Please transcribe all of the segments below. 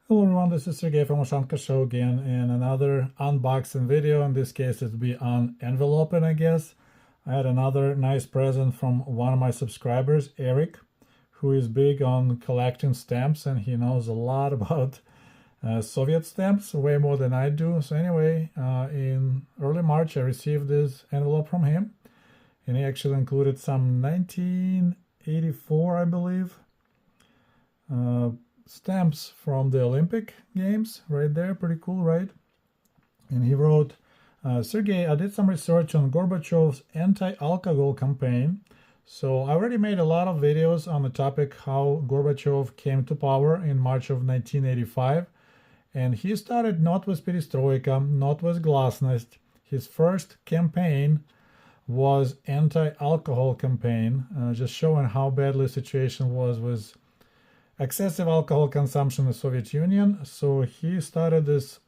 Hello everyone, this is Sergei from Ushanka Show again in another unboxing video. In this case it'll be on enveloping, I guess. I had another nice present from one of my subscribers, Eric, who is big on collecting stamps and he knows a lot about Soviet stamps, way more than I do. So anyway, in early March I received this envelope from him and he actually included some 1984, I believe, stamps from the Olympic Games right there. Pretty cool, right? And he wrote, Sergey, I did some research on Gorbachev's anti-alcohol campaign. So I already made a lot of videos on the topic how Gorbachev came to power in March of 1985. And he started not with Perestroika, not with Glasnost. His first campaign was anti-alcohol campaign, just showing how badly the situation was with excessive alcohol consumption in the Soviet Union. So he started this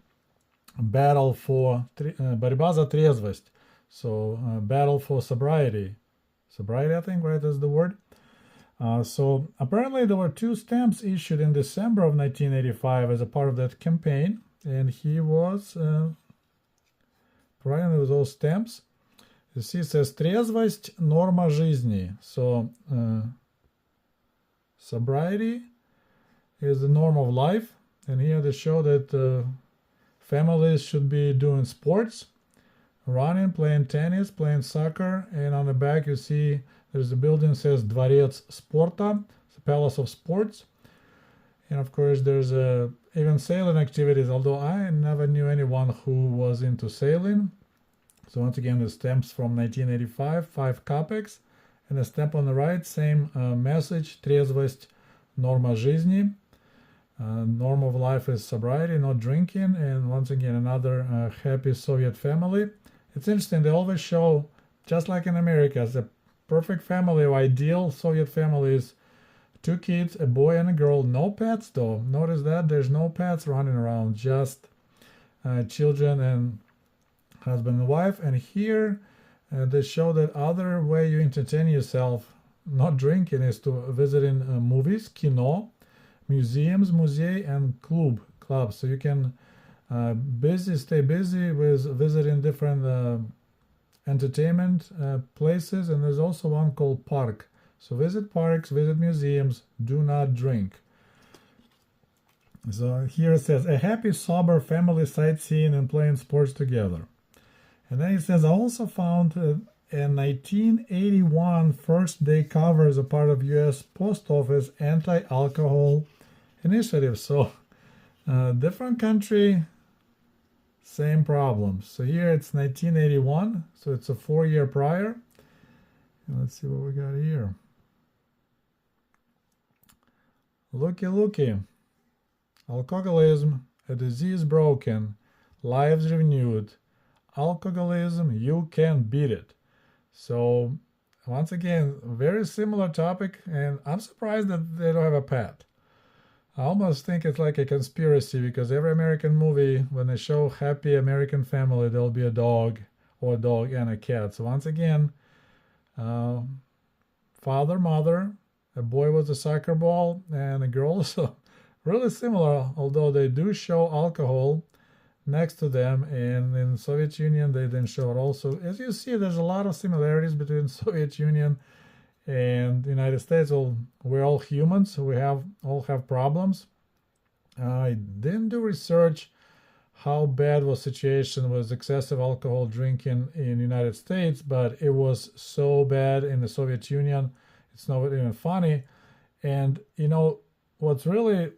battle for борьба за трезвость, so battle for sobriety. Sobriety, I think, right, is the word. So apparently there were two stamps issued in December of 1985 as a part of that campaign, and he was providing with those stamps. You see, it says трезвость – норма жизни. So sobriety is the norm of life, and here they show that families should be doing sports, running, playing tennis, playing soccer, and on the back you see there's a building that says Dvorец Sporta, the Palace of Sports, and of course there's even sailing activities, although I never knew anyone who was into sailing. So once again, the stamps from 1985, 5 kopecks, and a stamp on the right, same message, трезвость, норма жизни. Norm of life is sobriety, not drinking, and once again another happy Soviet family. It's interesting, they always show, just like in America, the perfect family or ideal Soviet family is 2 kids, a boy and a girl, no pets though. Notice that there's no pets running around, just children and husband and wife. And here they show that other way you entertain yourself, not drinking, is to visiting movies, kino, museums, muzей, and clubs. So you can stay busy with visiting different entertainment places, and there's also one called park. So visit parks, visit museums, do not drink. So here it says, a happy, sober family sightseeing and playing sports together. And then it says, I also found a 1981 first day cover as a part of U.S. Post Office anti-alcohol initiative. So different country, same problem. So here it's 1981, so it's a 4-year prior. And let's see what we got here. Looky. Alcoholism, a disease broken, lives renewed. Alcoholism, you can beat it. So once again, very similar topic, and I'm surprised that they don't have a pet. I almost think it's like a conspiracy, because every American movie, when they show happy American family, there'll be a dog or a dog and a cat. So once again, father, mother, a boy with a soccer ball, and a girl. So really similar, although they do show alcohol next to them, and in Soviet Union they didn't show it also. As you see, there's a lot of similarities between Soviet Union and the United States. Well, we're all humans, so we all have problems. I didn't do research how bad was the situation with excessive alcohol drinking in the United States, but it was so bad in the Soviet Union, it's not even funny. And you know, what's really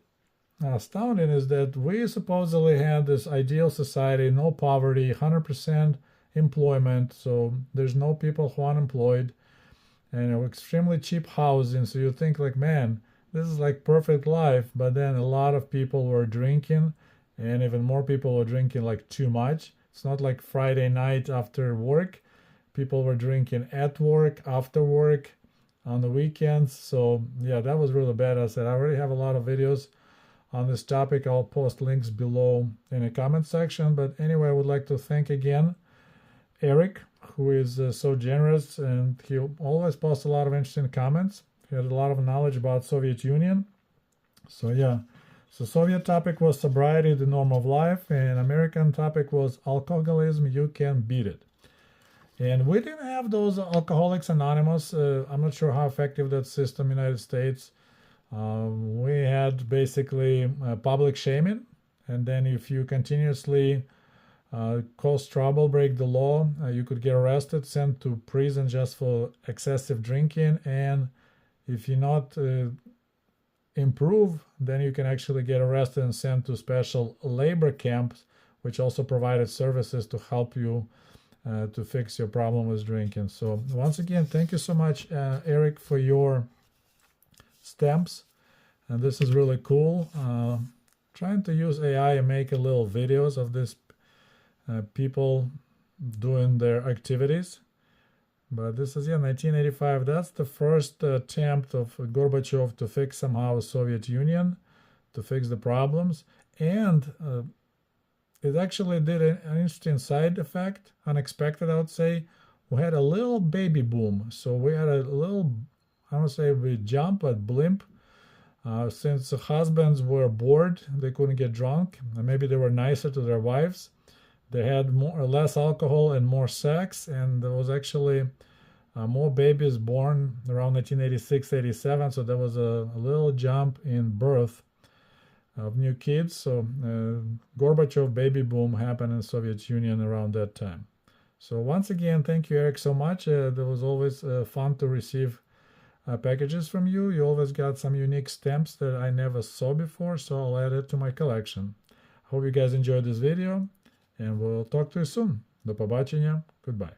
astounding is that we supposedly had this ideal society, no poverty, 100% employment, so there's no people who are unemployed, and extremely cheap housing. So you think like, man, this is like perfect life. But then a lot of people were drinking, and even more people were drinking like too much. It's not like Friday night after work. People were drinking at work, after work, on the weekends. So yeah, that was really bad. I said I already have a lot of videos on this topic. I'll post links below in the comment section. But anyway, I would like to thank again Eric, who is so generous, and he always posts a lot of interesting comments. He had a lot of knowledge about Soviet Union. So yeah, So Soviet topic was sobriety, the norm of life, and American topic was alcoholism, you can beat it. And we didn't have those Alcoholics Anonymous. I'm not sure how effective that system in the United States. We had basically public shaming, and then if you continuously cause trouble, break the law, you could get arrested, sent to prison just for excessive drinking, and if you not improve, then you can actually get arrested and sent to special labor camps, which also provided services to help you to fix your problem with drinking. So once again, thank you so much, Eric, for your stamps, and this is really cool. Trying to use AI and make a little videos of this people doing their activities. But this is 1985. That's the first attempt of Gorbachev to fix somehow the Soviet Union, to fix the problems, and it actually did an interesting side effect, unexpected, I would say. We had a little baby boom, so we had a little, I don't say we jump, but blimp. Since the husbands were bored, they couldn't get drunk, and maybe they were nicer to their wives. They had more or less alcohol and more sex, and there was actually more babies born around 1986-87, so there was a little jump in birth of new kids. So Gorbachev baby boom happened in the Soviet Union around that time. So once again, thank you, Eric, so much. There was always fun to receive packages from you. You always got some unique stamps that I never saw before, so I'll add it to my collection. Hope you guys enjoyed this video, and we'll talk to you soon. До побачення. Goodbye.